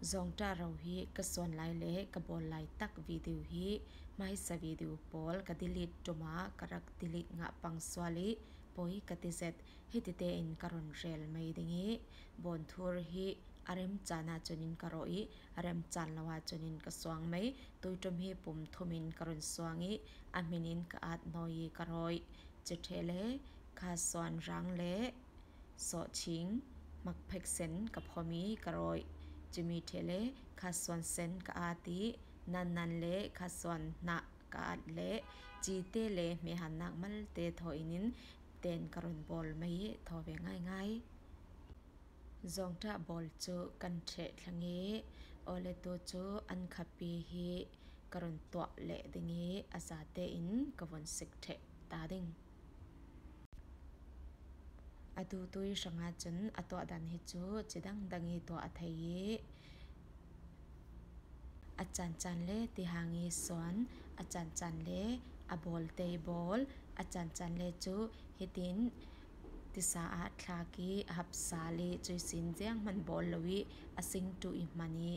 zong ta rau hi ka son lai le ka bol lai tak video hi mai sa video pol ka delete toma karak delete nga pang swali poi ka ti set hi ti te in karon rel mai dingi bon thur hi arem chana chonin karoi arem chan lawa chonin ka swang mai toitom hi pum thumin karon swangi aminin ka at noi karoi chethele kha swan rang le so ching mak phek sen ka phomi karoi Jimmy Tele Kaswan Sen Kaati Nan Le Kaswan Na Kaat Le Jite Le Mehanak Mal Te Thoinin Ten Karon Bol Mai Thove Ngai Ngai Zongta Bol Chu Kan Tre Thangi Ole To Chu An Khapi Hi Karon Tua Le Dingi Azate In Kavon Sikte Tading adu tui sanga chun atwa dan hi chu chidang dangi to athai achan chan le ti hangi son achan chan le abol te bol achan chan le chu hitin tisa a thlaki hapsa le chui sin jang man bol lowi asing tu I mani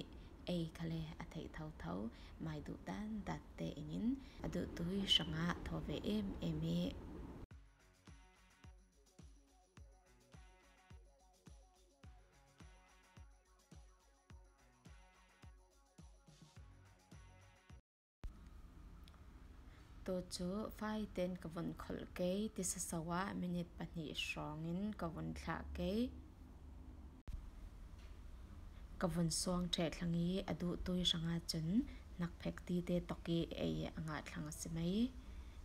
ei khale athai thau thau mai du dan dat te inin adu tui sanga thove em to chu fai ten kavon khol ke tisa sawa minute pani shrongin kavon thla ke kavon song the thlangi adu tui sanga chun nak phek ti te toki ei anga thlang simai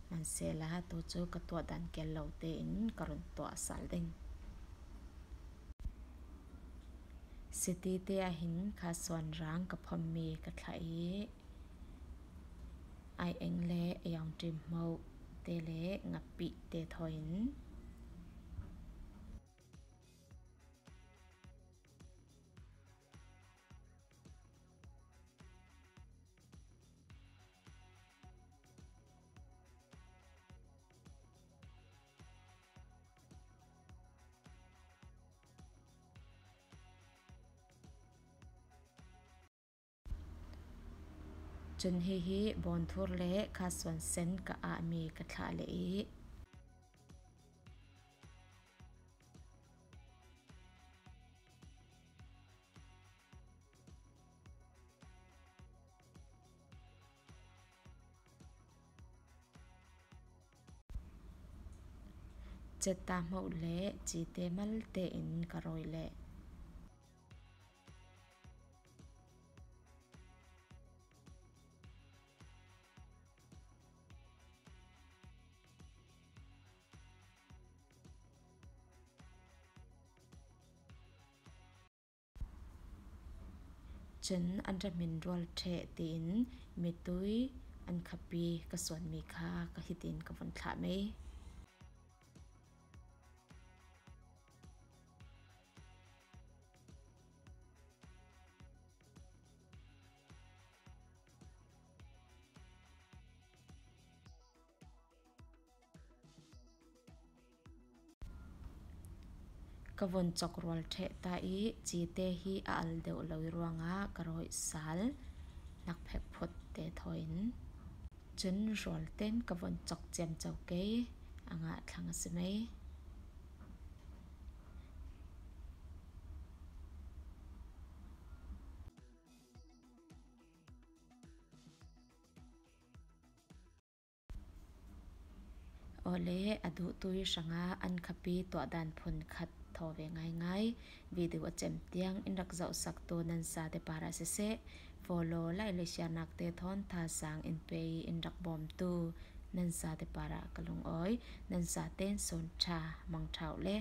man se la to chu ka to dan ke lo te in karon to asal ding city te a hin kha swan rang ka phommi ka thlai ai eng le yang trim mau te le ngapi te thoin chun hi bon thur le kha swan sen ka a mi ka thla le cheta mau le chi te mal te in karoi le chun an ramin rol the tin mitui an khapi ka swan mi kha ka hitin ka von thla me kavon chokrol the ta I chi te hi al deu loi ruanga karoi sal nak phek phot te thoin chun rol ten kavon chok chem chau ke anga thlang simai ole adu tui sanga an khapi to dan phun khat thove ngai video chem tiang in rak zau sak to nan sa te para se follow lai le sha nak te thon tha sang in pe in rak bom tu nan sa te para kalung oi nan sa ten son tha mang thau le